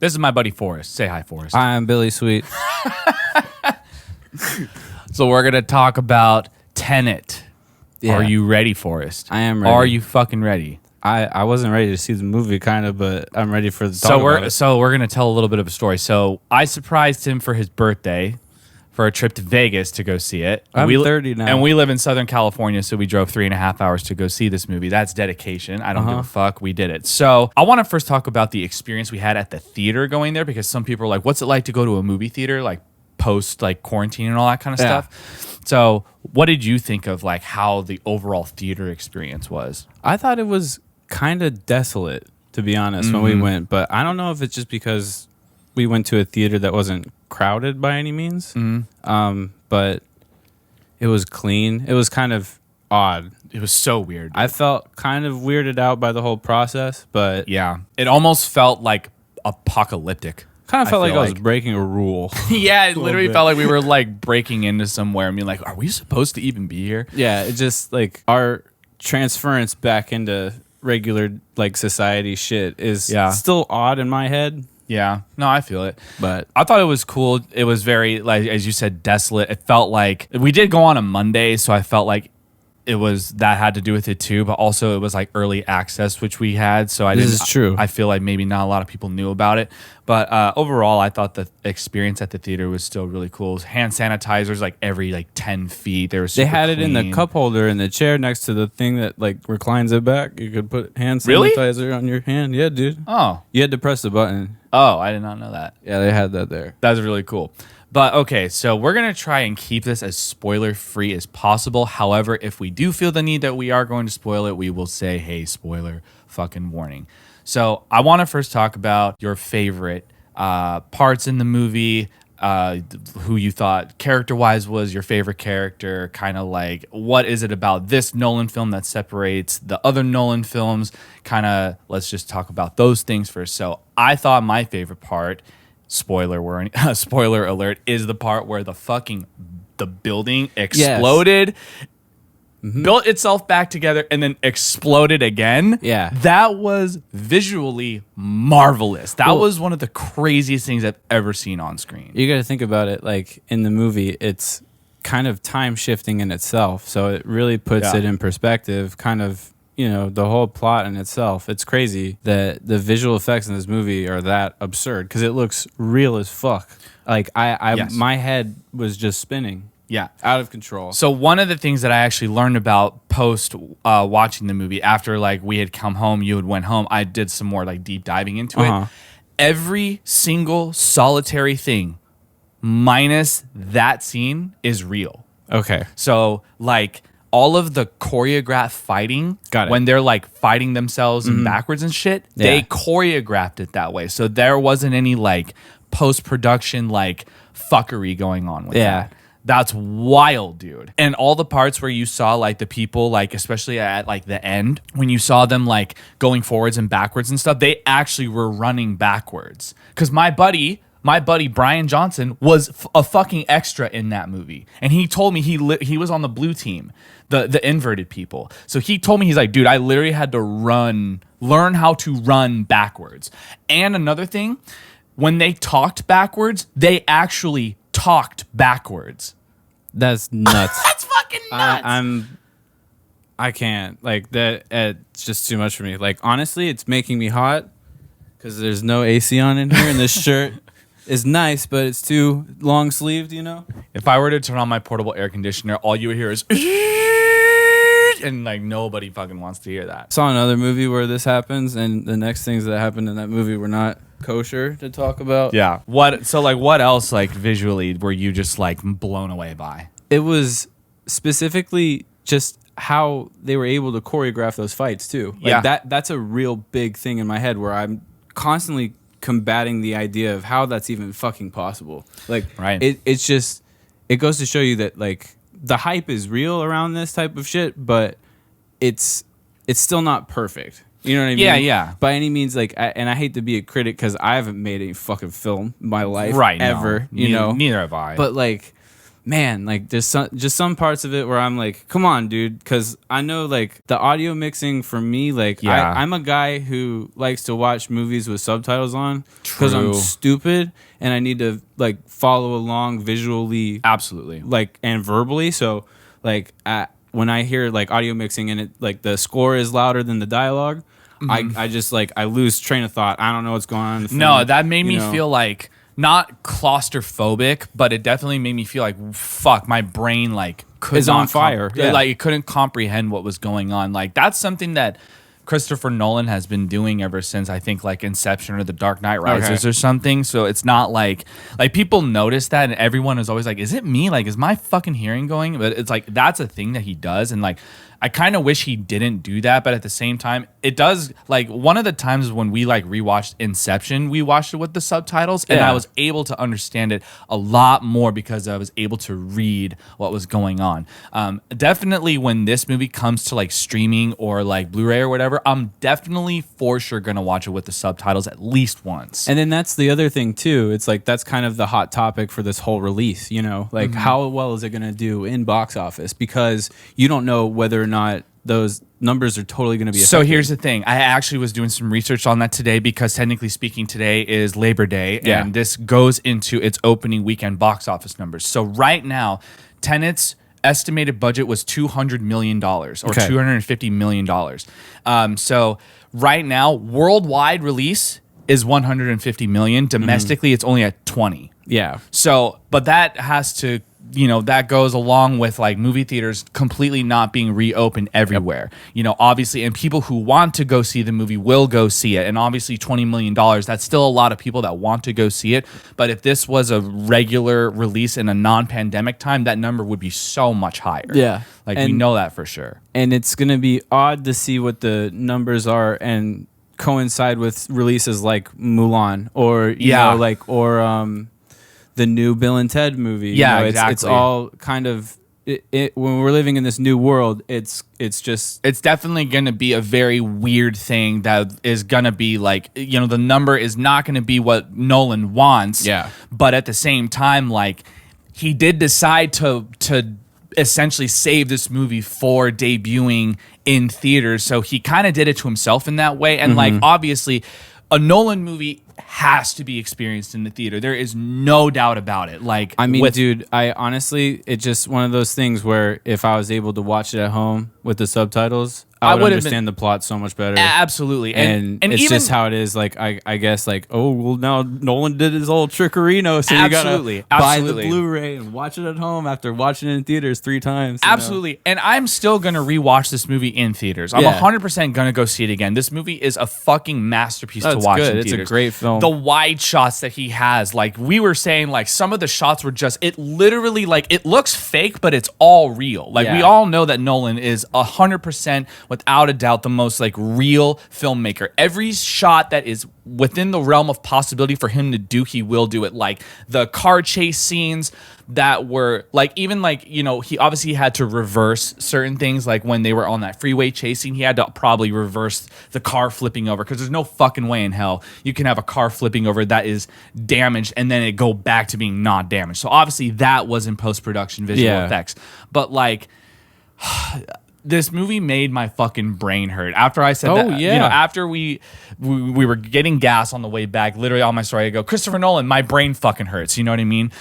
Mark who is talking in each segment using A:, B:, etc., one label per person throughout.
A: This is my buddy Forrest. Say hi, Forrest.
B: I'm Billy Sweet.
A: So we're going to talk about Tenet.
B: Yeah.
A: Are you ready, Forrest?
B: I am ready.
A: Are you fucking ready?
B: I wasn't ready to see the movie, kind of, but I'm ready for the talk about it.
A: So we're going to tell a little bit of a story. So I surprised him for his birthday for a trip to Vegas to go see it.
B: I'm 30 now.
A: And we live in Southern California, so we drove 3.5 hours to go see this movie. That's dedication. I don't give a fuck. We did it. So I want to first talk about the experience we had at the theater going there, because some people are like, what's it like to go to a movie theater, like post like quarantine and all that kind of stuff? So what did you think of like how the overall theater experience was?
B: I thought it was kind of desolate, to be honest, when we went. But I don't know if it's just because we went to a theater that wasn't crowded by any means. But it was clean. It was kind of odd.
A: It was so weird.
B: I felt kind of weirded out by the whole process, but
A: Yeah. It almost felt like apocalyptic.
B: kind of felt like
A: feel
B: I was
A: like.
B: breaking a rule.
A: Yeah, it literally
B: bit.
A: felt like we were like breaking into somewhere and being like, are we supposed to even be here?
B: Yeah, it just like our transference back into regular like society shit is still odd in my head,
A: Yeah. No, I feel it.
B: but
A: I thought it was cool. It was very, like, as you said, desolate. It felt like we did go on a Monday, so I felt like it was that had to do with it too, but also it was like early access, which we had. So
B: This is true.
A: I feel like maybe not a lot of people knew about it, but overall, I thought the experience at the theater was still really cool. Hand sanitizers like every like 10 feet.
B: they had it in the cup holder in the chair next to the thing that like reclines it back. You could put hand sanitizer on your hand. Yeah, dude.
A: Oh,
B: You had to press the button.
A: oh, I did not know that.
B: Yeah, they had that there.
A: That's really cool. But okay, so we're going to try and keep this as spoiler free as possible. However, if we do feel the need that we are going to spoil it, we will say, hey, spoiler fucking warning. So I want to first talk about your favorite parts in the movie, who you thought character-wise was your favorite character, kind of like what is it about this Nolan film that separates the other Nolan films? Kind of let's just talk about those things first. So I thought my favorite part, spoiler alert, is the part where the building exploded, built itself back together, and then exploded again.
B: Yeah.
A: That was visually marvelous. That was one of the craziest things I've ever seen on screen.
B: You got to think about it. Like in the movie, it's kind of time shifting in itself. So it really puts it in perspective, kind of, you know, the whole plot in itself. It's crazy that the visual effects in this movie are that absurd because it looks real as fuck. Like my head was just spinning.
A: Yeah.
B: Out of control.
A: So one of the things that I actually learned about post watching the movie, after like we had come home, you had went home, I did some more like deep diving into it. Every single solitary thing minus that scene is real.
B: Okay.
A: So like all of the choreographed fighting, when they're like fighting themselves and backwards and shit, they choreographed it that way. So there wasn't any like post-production like fuckery going on with that. That's wild, dude. And all the parts where you saw like the people, like especially at like the end, when you saw them like going forwards and backwards and stuff, they actually were running backwards. Because my buddy Brian Johnson was a fucking extra in that movie, and he told me he was on the blue team, the inverted people. So he told me, he's like, dude, I literally had to learn how to run backwards. And another thing, when they talked backwards, they actually talked backwards.
B: That's nuts.
A: That's fucking nuts.
B: I can't, like, that. It's just too much for me. Like, honestly, it's making me hot because there's no AC on in here, and this shirt is nice, but it's too long sleeved, you know?
A: If I were to turn on my portable air conditioner, all you would hear is and like nobody fucking wants to hear that.
B: Saw another movie where this happens, and the next things that happened in that movie were not kosher to talk about.
A: Yeah. What else like visually were you just like blown away by?
B: It was specifically just how they were able to choreograph those fights too. Like that's a real big thing in my head where I'm constantly combating the idea of how that's even fucking possible. Like it's just, it goes to show you that like the hype is real around this type of shit, but it's still not perfect. You know what I mean?
A: Yeah.
B: By any means, like, and I hate to be a critic because I haven't made any fucking film in my life, ever.
A: No.
B: You know,
A: neither have I.
B: But like, man, like there's just some parts of it where I'm like, come on, dude, because I know like the audio mixing for me, like I'm a guy who likes to watch movies with subtitles on because I'm stupid and I need to like follow along visually,
A: absolutely,
B: like and verbally. So like when I hear like audio mixing and it like the score is louder than the dialogue, I just like I lose train of thought. I don't know what's going on in the film.
A: No, that made me feel like not claustrophobic, but it definitely made me feel like fuck, my brain like
B: is on fire.
A: Like it couldn't comprehend what was going on. Like that's something that Christopher Nolan has been doing ever since I think like Inception or The Dark Knight Rises or something. So it's not like people notice that and everyone is always like, is it me? Like, is my fucking hearing going? But it's like that's a thing that he does, and like I kind of wish he didn't do that, but at the same time, it does. Like one of the times when we like rewatched Inception, we watched it with the subtitles, and I was able to understand it a lot more because I was able to read what was going on. Definitely, when this movie comes to like streaming or like Blu-ray or whatever, I'm definitely for sure gonna watch it with the subtitles at least once.
B: And then that's the other thing too. It's like that's kind of the hot topic for this whole release. You know, like how well is it gonna do in box office? Because you don't know whether or not those numbers are totally going to be affected.
A: So here's the thing. I actually was doing some research on that today because technically speaking today is Labor Day and this goes into its opening weekend box office numbers. So right now, Tenet's estimated budget was $200 million or $250 million. So right now, worldwide release is $150 million. Domestically, it's only at 20.
B: Yeah.
A: So, but that has to, that goes along with like movie theaters completely not being reopened everywhere. Obviously, and people who want to go see the movie will go see it. And obviously $20 million, that's still a lot of people that want to go see it. But if this was a regular release in a non-pandemic time, that number would be so much higher.
B: Yeah.
A: Like we know that for sure.
B: And it's going to be odd to see what the numbers are and coincide with releases like Mulan or, the new Bill and Ted movie.
A: Yeah, exactly.
B: It's all kind of when we're living in this new world. It's
A: definitely going to be a very weird thing that is going to be like the number is not going to be what Nolan wants.
B: Yeah,
A: but at the same time, like he did decide to essentially save this movie for debuting in theaters, so he kind of did it to himself in that way. And like obviously, a Nolan movie has to be experienced in the theater. There is no doubt about it. Like,
B: I mean, dude, I honestly, it's just one of those things where if I was able to watch it at home with the subtitles, I would understand the plot so much better.
A: Absolutely.
B: And it's even, just how it is. Like, I guess, like, oh, well, now Nolan did his old trickerino, so you gotta buy the Blu-ray and watch it at home after watching it in theaters 3 times.
A: Absolutely. And I'm still going to rewatch this movie in theaters. I'm 100% going to go see it again. This movie is a fucking masterpiece to watch in theaters.
B: It's a great film.
A: The wide shots that he has, like, we were saying, like, some of the shots were just, it literally, like, it looks fake, but it's all real. Like, we all know that Nolan is 100%, without a doubt, the most, like, real filmmaker. Every shot that is within the realm of possibility for him to do, he will do it. Like, the car chase scenes that were, like, even, like, he obviously had to reverse certain things, like, when they were on that freeway chasing, he had to probably reverse the car flipping over, because there's no fucking way in hell you can have a car flipping over that is damaged and then it go back to being not damaged. So obviously that was in post-production visual effects. But, like, this movie made my fucking brain hurt. After I said after we were getting gas on the way back, literally on my story, I go, Christopher Nolan, my brain fucking hurts. You know what I mean?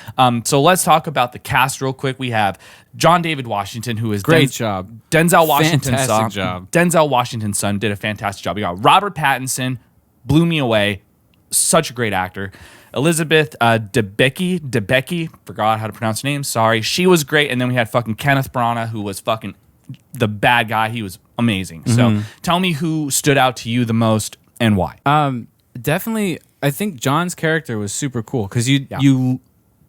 A: So let's talk about the cast real quick. We have John David Washington, who is
B: great job.
A: Denzel Washington's
B: fantastic
A: son.
B: Job.
A: Denzel Washington's son did a fantastic job. We got Robert Pattinson, blew me away. Such a great actor. Elizabeth Debicki, forgot how to pronounce her name. Sorry, she was great. And then we had fucking Kenneth Branagh, who was fucking the bad guy. He was amazing. So tell me who stood out to you the most and why.
B: Definitely, I think John's character was super cool because you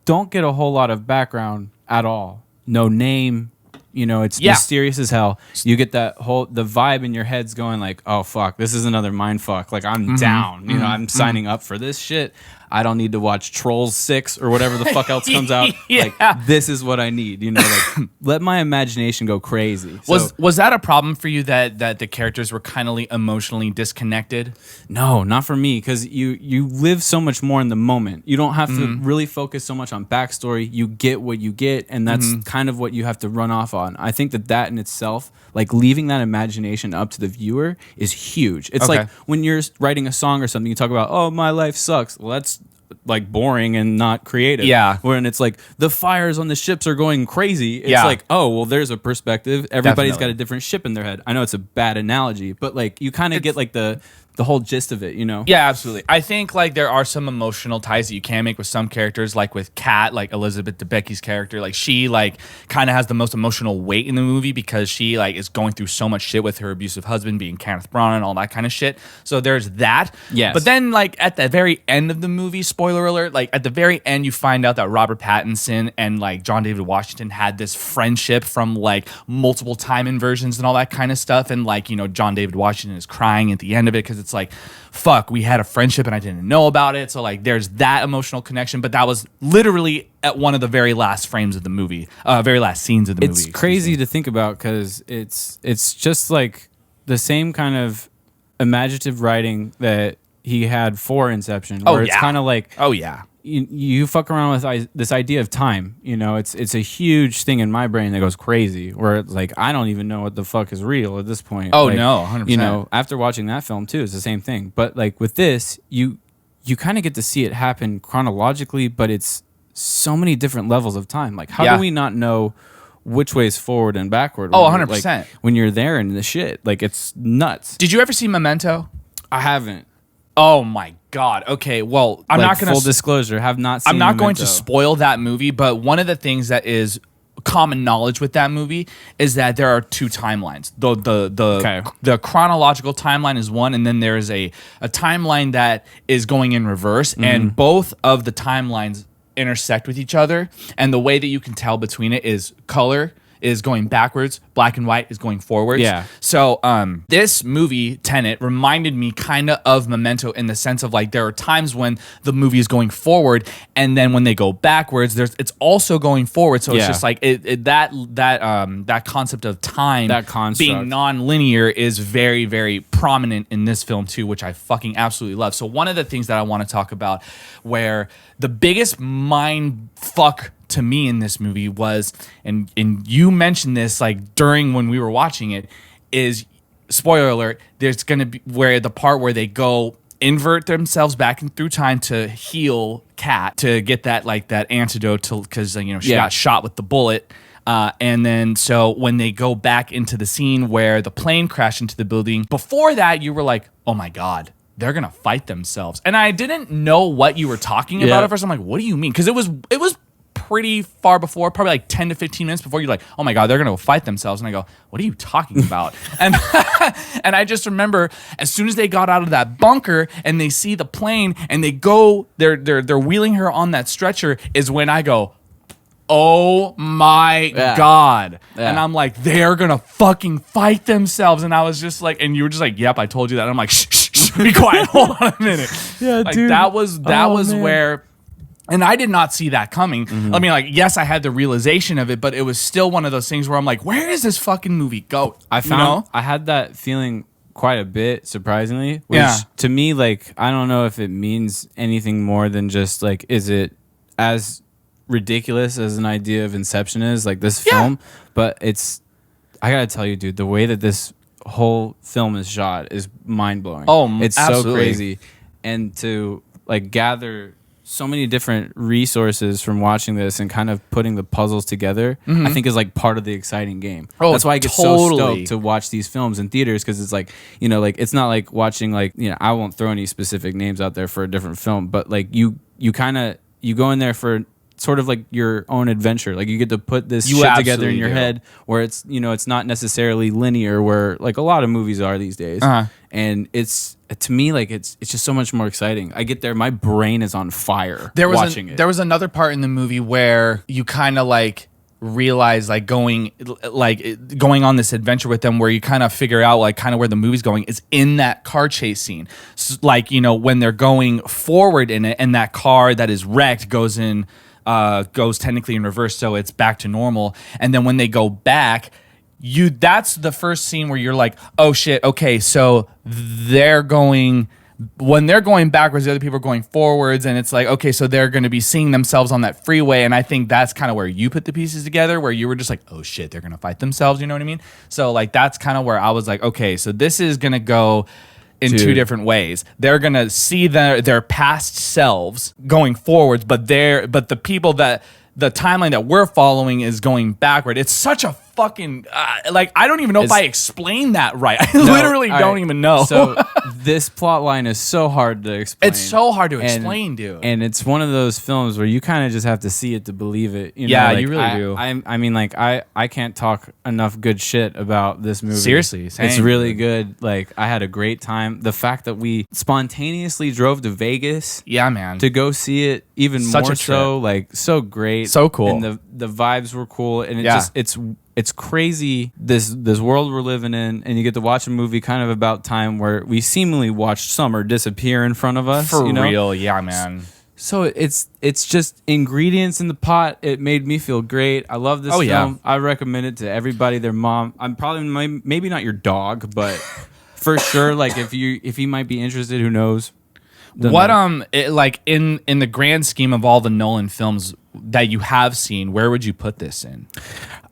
B: don't get a whole lot of background at all. No name, It's mysterious as hell. You get the vibe in your head's going like, oh fuck, this is another mind fuck. Like I'm down. I'm signing up for this shit. I don't need to watch Trolls 6 or whatever the fuck else comes out. Like this is what I need. Like let my imagination go crazy.
A: Was that a problem for you that the characters were kind of emotionally disconnected?
B: No, not for me, because you live so much more in the moment. You don't have to really focus so much on backstory. You get what you get, and that's kind of what you have to run off on. I think that in itself, like leaving that imagination up to the viewer, is huge. It's like when you're writing a song or something, you talk about, oh, my life sucks. Well, that's like boring and not creative.
A: Yeah.
B: When it's like the fires on the ships are going crazy. It's like, oh, well, there's a perspective. Everybody's got a different ship in their head. I know it's a bad analogy, but like you kind of get like the whole gist of it,
A: Yeah, absolutely. I think like there are some emotional ties that you can make with some characters, like with Kat, like Elizabeth Debicki's character. Like she like kind of has the most emotional weight in the movie because she like is going through so much shit with her abusive husband being Kenneth Branagh and all that kind of shit. So there's that.
B: Yes.
A: But then like at the very end of the movie, spoiler alert, like at the very end you find out that Robert Pattinson and like John David Washington had this friendship from like multiple time inversions and all that kind of stuff. And like, John David Washington is crying at the end of it because it's like, fuck, we had a friendship and I didn't know about it. So like there's that emotional connection, but that was literally at one of the very last frames of the movie, very last scenes of the movie.
B: It's crazy to think about because it's just like the same kind of imaginative writing that he had for Inception, where it's kind of like,
A: oh yeah,
B: you fuck around with this idea of time. It's a huge thing in my brain that goes crazy, where it's like I don't even know what the fuck is real at this point.
A: Oh
B: like,
A: no, 100%.
B: After watching that film too, it's the same thing. But like with this, you kind of get to see it happen chronologically, but it's so many different levels of time. Like how do we not know which way is forward and backward?
A: Oh, 100%.
B: Like, when you're there in the shit, like it's nuts.
A: Did you ever see Memento?
B: I haven't.
A: Oh my God. Okay. Well, I'm not going to
B: full disclosure. Have not seen.
A: I'm not
B: Memento.
A: going to spoil that movie, but one of the things that is common knowledge with that movie is that there are two timelines. The chronological timeline is one, and then there is a timeline that is going in reverse, and both of the timelines intersect with each other. And the way that you can tell between it is color is going backwards, black and white is going forwards.
B: Yeah.
A: So this movie, Tenet, reminded me kind of Memento in the sense of like there are times when the movie is going forward, and then when they go backwards, it's also going forward. So it's just like that concept of time, being non-linear, is very, very prominent in this film too, which I fucking absolutely love. So one of the things that I want to talk about, where the biggest mind fuck to me in this movie was, and you mentioned this like during when we were watching it, is, spoiler alert, there's gonna be where the part where they go invert themselves back through time to heal Kat to get that antidote because she got shot with the bullet. And then so when they go back into the scene where the plane crashed into the building, before that you were like, oh my God, they're gonna fight themselves. And I didn't know what you were talking about at first. I'm like, what do you mean? Because it was pretty far before, probably like 10 to 15 minutes before, you're like, oh my God, they're gonna go fight themselves. And I go, what are you talking about? and and I just remember as soon as they got out of that bunker and they see the plane and they go, they're wheeling her on that stretcher, is when I go, oh my God. Yeah. And I'm like, they're gonna fucking fight themselves. And I was just like, and you were just like, yep, I told you that. And I'm like, shh, be quiet. Hold on a minute.
B: Yeah,
A: like,
B: dude.
A: That was where, and I did not see that coming. I mean, like, yes, I had the realization of it, but it was still one of those things where I'm like, where is this fucking movie go?
B: I had that feeling quite a bit, surprisingly. Which to me, like, I don't know if it means anything more than just like, is it as ridiculous as an idea of Inception is, like this film? But I gotta tell you, dude, the way that this whole film is shot is mind-blowing. It's absolutely so crazy. And to like gather so many different resources from watching this and kind of putting the puzzles together, I think is like part of the exciting game. That's why I get so stoked to watch these films in theaters, because it's like, like it's not like watching like, I won't throw any specific names out there for a different film, but like you go in there for sort of like your own adventure. Like you get to put this shit together in your head, where it's it's not necessarily linear, where like a lot of movies are these days. And it's, to me, like it's just so much more exciting. I get there, my brain is on fire watching it.
A: There was another part in the movie where you kind of like realize like going on this adventure with them where you kind of figure out like kind of where the movie's going is in that car chase scene. So, like, you know, when they're going forward in it and that car that is wrecked goes technically in reverse, so it's back to normal. And then when they go back, that's the first scene where you're like, oh shit, okay, so when they're going backwards, the other people are going forwards, and it's like, okay, so they're going to be seeing themselves on that freeway, and I think that's kind of where you put the pieces together, where you were just like, oh shit, they're going to fight themselves, you know what I mean? So like that's kind of where I was like, okay, so this is going to go in two different ways. They're going to see their past selves going forwards, but the people that the timeline that we're following is going backward. It's such a fucking like I don't even know if I explained that right. I literally don't even know.
B: So this plot line is so hard to explain.
A: It's so hard to explain, dude.
B: And it's one of those films where you kind of just have to see it to believe it. You know?
A: Yeah,
B: like,
A: you really do.
B: I mean, like I can't talk enough good shit about this movie.
A: Seriously, same.
B: It's really good. Like I had a great time. The fact that we spontaneously drove to Vegas,
A: yeah, man,
B: to go see it, even
A: Such
B: more
A: a
B: so, like so great,
A: so cool,
B: and the vibes were cool, and it's crazy this world we're living in, and you get to watch a movie kind of about time where we seemingly watched summer disappear in front of us.
A: For real, yeah, man.
B: So it's just ingredients in the pot. It made me feel great. I love this film. Yeah. I recommend it to everybody. Their mom. I'm probably maybe not your dog, but for sure, like if he might be interested, who knows?
A: Like in the grand scheme of all the Nolan films that you have seen, where would you put this in?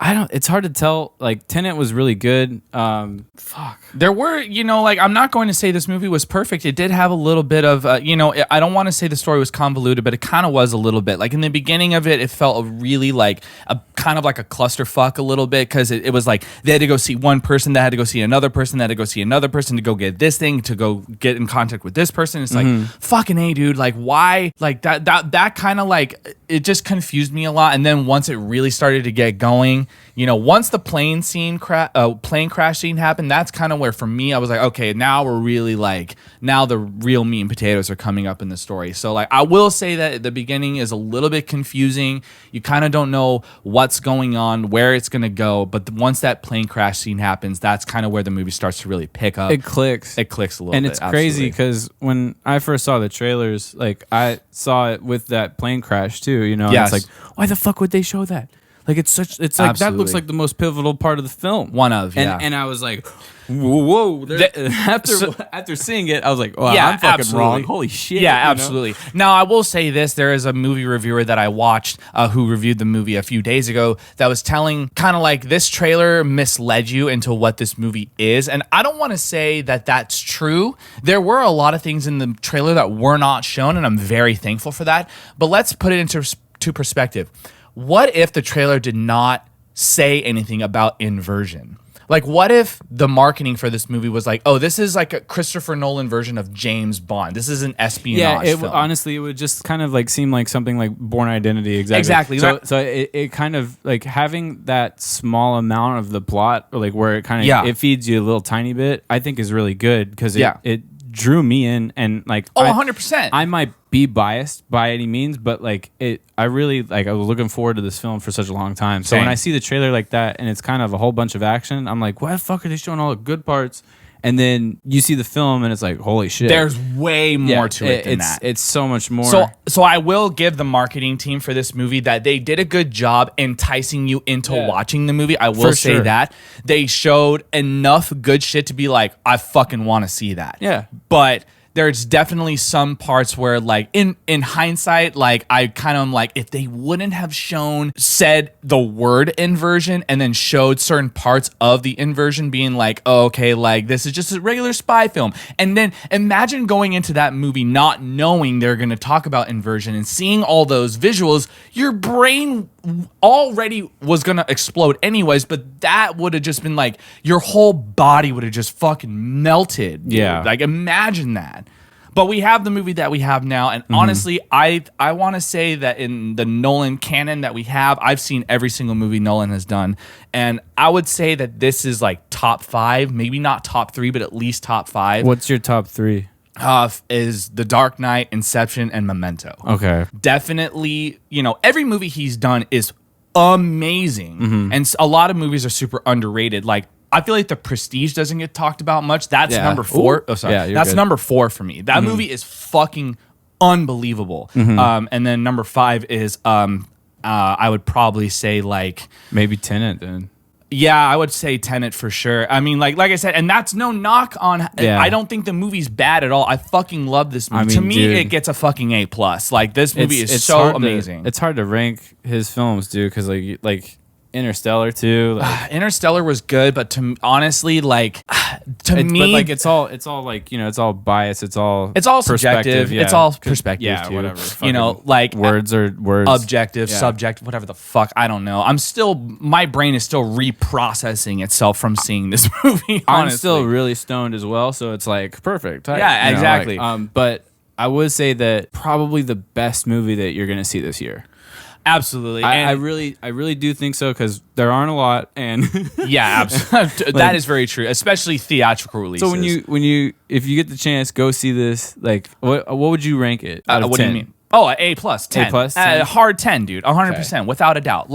B: It's hard to tell. Like Tenet was really good.
A: There were, you know, like I'm not going to say this movie was perfect. It did have a little bit of, you know, I don't want to say the story was convoluted, but it kind of was a little bit. Like in the beginning of it, it felt really like a kind of like a clusterfuck a little bit, because it was like they had to go see one person, that had to go see another person, that had to go see another person to go get this thing, to go get in contact with this person. It's like, fucking A, dude, like why? Like that kind of like, it just confused me a lot. And then once it really started to get going, you know, once the plane crash scene happened, that's kind of where for me I was like, okay, now we're really like, now the real meat and potatoes are coming up in the story. So like I will say that the beginning is a little bit confusing. You kind of don't know what's going on, where it's going to go, but once that plane crash scene happens, that's kind of where the movie starts to really pick up.
B: It clicks
A: a little bit.
B: And it's crazy because when I first saw the trailers, like I saw it with that plane crash too, you know.
A: Yes.
B: It's like, why the fuck would they show that? Like it's like
A: Absolutely.
B: That looks like the most pivotal part of the film. And I was like, whoa. After seeing it, I was like, oh, yeah, I'm fucking wrong. Holy shit.
A: Yeah, absolutely. Now, I will say this. There is a movie reviewer that I watched who reviewed the movie a few days ago that was telling kind of like this trailer misled you into what this movie is. And I don't want to say that that's true. There were a lot of things in the trailer that were not shown, and I'm very thankful for that. But let's put it into perspective. What if the trailer did not say anything about inversion? Like, what if the marketing for this movie was like, oh, this is like a Christopher Nolan version of James Bond. This is an espionage film.
B: Honestly, it would just kind of like seem like something like Bourne Identity. Exactly. So it kind of like having that small amount of the plot, or like where it kind of it feeds you a little tiny bit, I think is really good, because it drew me in, and like
A: 100%.
B: I might be biased by any means, but like I really like, I was looking forward to this film for such a long time. So when I see the trailer like that and it's kind of a whole bunch of action, I'm like, why the fuck are they showing all the good parts? And then you see the film and it's like, holy shit.
A: There's way more to it than that.
B: It's so much more.
A: So I will give the marketing team for this movie that they did a good job enticing you into watching the movie. I will say that. They showed enough good shit to be like, I fucking want to see that.
B: Yeah.
A: But there's definitely some parts where, like, in hindsight, like, I kind of am like, if they wouldn't have said the word inversion and then showed certain parts of the inversion, being like, oh, okay, like, this is just a regular spy film. And then imagine going into that movie not knowing they're going to talk about inversion and seeing all those visuals. Your brain already was going to explode anyways, but that would have just been like, your whole body would have just fucking melted. Dude.
B: Yeah.
A: Like, imagine that. But we have the movie that we have now, and honestly, I want to say that in the Nolan canon that we have, I've seen every single movie Nolan has done, and I would say that this is like top 5, maybe not top 3, but at least top 5.
B: What's your top 3?
A: Is The Dark Knight, Inception, and Memento.
B: Okay.
A: Definitely, you know, every movie he's done is amazing. And a lot of movies are super underrated. Like, I feel like The Prestige doesn't get talked about much. That's number 4.
B: Ooh.
A: Oh, sorry.
B: Yeah,
A: that's
B: good.
A: number 4 for me. That movie is fucking unbelievable. And then number 5 is I would probably say like
B: maybe Tenet then.
A: Yeah, I would say Tenet for sure. I mean, like I said, and that's no knock on.
B: Yeah.
A: I don't think the movie's bad at all. I fucking love this movie.
B: I mean,
A: to me,
B: dude,
A: it gets a fucking A+. Like, this movie is so
B: hard
A: amazing.
B: It's hard to rank his films, dude, because like Interstellar too. Like,
A: Interstellar was good, but honestly, like to me,
B: but like it's all like, you know, it's all biased. It's all
A: subjective.
B: Yeah.
A: It's all perspective.
B: Yeah,
A: too.
B: whatever.
A: You know, like
B: words are words.
A: Objective, subjective, whatever the fuck. I don't know. My brain is still reprocessing itself from seeing this movie. Honestly.
B: I'm still really stoned as well, so it's like perfect.
A: Yeah,
B: you know,
A: exactly.
B: Like, but I would say that probably the best movie that you're gonna see this year.
A: Absolutely.
B: I really do think so, because there aren't a lot, and
A: yeah, absolutely. That is very true, especially theatrical releases.
B: So if you get the chance, go see this. Like, what would you rank it? Out of
A: what
B: 10?
A: do you mean? Oh, A+, 10.
B: A+, 10?
A: Hard 10, dude. 100%, without a doubt.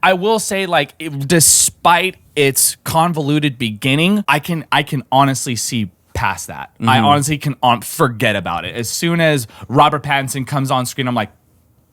A: I will say, like, despite its convoluted beginning, I can honestly see past that. I honestly can forget about it. As soon as Robert Pattinson comes on screen, I'm like,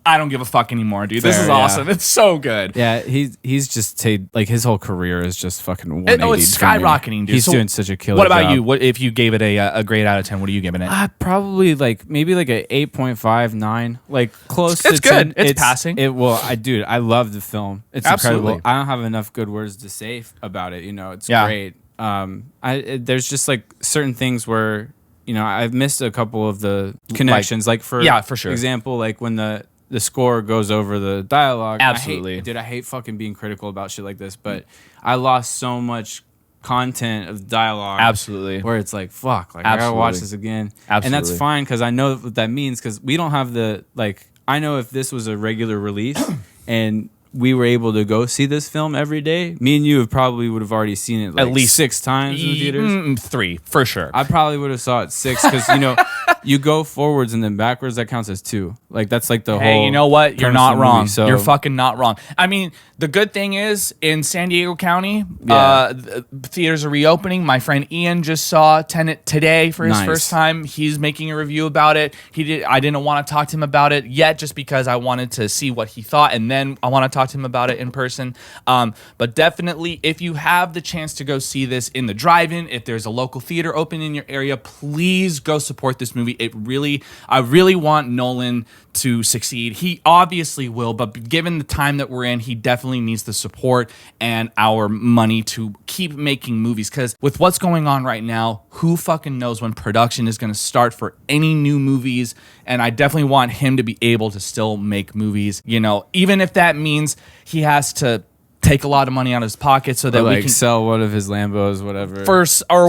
A: I don't give a fuck anymore, dude. This is awesome. It's so good.
B: Yeah, he's just like his whole career is just fucking 180.
A: It's skyrocketing, dude.
B: He's doing such a killer
A: What about
B: job.
A: you? What if you gave it a grade out of 10? What are you giving it?
B: Probably maybe like a 8.5, 9. Like close to 10.
A: It's good. It's passing.
B: I love the film. It's
A: Absolutely.
B: incredible. I don't have enough good words to say about it. You know, it's great. There's just like certain things where, you know, I've missed a couple of the connections. For
A: sure.
B: example, like when the score goes over the dialogue.
A: Absolutely.
B: I hate fucking being critical about shit like this, but I lost so much content of dialogue.
A: Absolutely.
B: Where it's like, fuck, like I gotta watch this again.
A: Absolutely.
B: And that's fine, because I know what that means, because we don't have I know if this was a regular release and we were able to go see this film every day, me and you would have already seen it at least 6 times in the theaters.
A: 3 for sure.
B: I probably would have saw it 6, because you know, you go forwards and then backwards, that counts as 2. Like, that's like the whole.
A: Hey, you know what? You're not wrong.
B: Movie, so.
A: You're fucking not wrong. I mean, the good thing is in San Diego County, theaters are reopening. My friend Ian just saw Tenet today for his first time. He's making a review about it. I didn't want to talk to him about it yet, just because I wanted to see what he thought, and then I want to talk to him about it in person. But definitely, if you have the chance to go see this in the drive-in, if there's a local theater open in your area, please go support this movie. I really want Nolan to succeed. He obviously will, but given the time that we're in, he definitely needs the support and our money to keep making movies, because with what's going on right now, who fucking knows when production is going to start for any new movies. And I definitely want him to be able to still make movies, you know, even if that means he has to take a lot of money out of his pocket so that we can
B: sell one of his Lambos, whatever,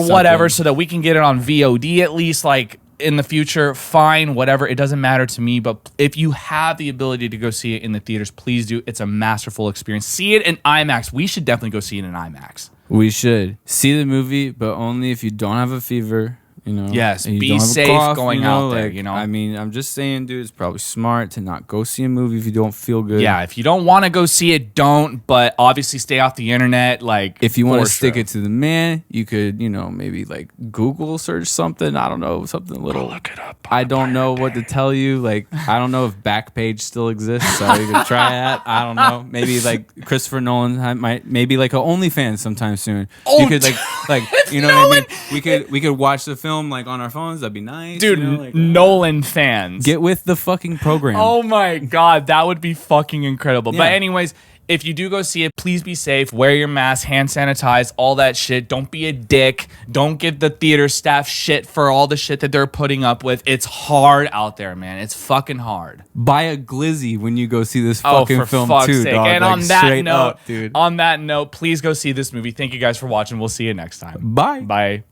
A: whatever, so that we can get it on VOD at least, like, in the future. Fine, whatever, it doesn't matter to me. But if you have the ability to go see it in the theaters, please do. It's a masterful experience. See it in IMAX. We should definitely go see it in IMAX.
B: We should see the movie, but only if you don't have a fever. You know,
A: yes,
B: be
A: safe
B: cough,
A: going out there. You know,
B: I mean, I'm just saying, dude, it's probably smart to not go see a movie if you don't feel good.
A: Yeah, if you don't want to go see it, don't. But obviously, stay off the internet. Like,
B: if you want to stick it to the man, you could, you know, maybe like Google search something. I don't know, something little.
A: I'll look it up.
B: I don't know what to tell you. Like, I don't know if Backpage still exists, so you could try that. I don't know. Maybe like Christopher Nolan maybe like a OnlyFans sometime soon.
A: Oh,
B: you could like you know what I mean. We could watch the film like on our phones. That'd be nice,
A: dude.
B: You know, like,
A: Nolan fans,
B: get with the fucking program.
A: Oh my god, that would be fucking incredible.
B: Yeah.
A: But anyways, if you do go see it, please be safe. Wear your mask, hand sanitize, all that shit. Don't be a dick. Don't give the theater staff shit for all the shit that they're putting up with. It's hard out there, man. It's fucking hard.
B: Buy a glizzy when you go see this fucking film too,
A: sake.
B: dog.
A: And
B: like,
A: on that note,
B: dude.
A: On that note, please go see this movie. Thank you guys for watching. We'll see you next time.
B: Bye.
A: Bye.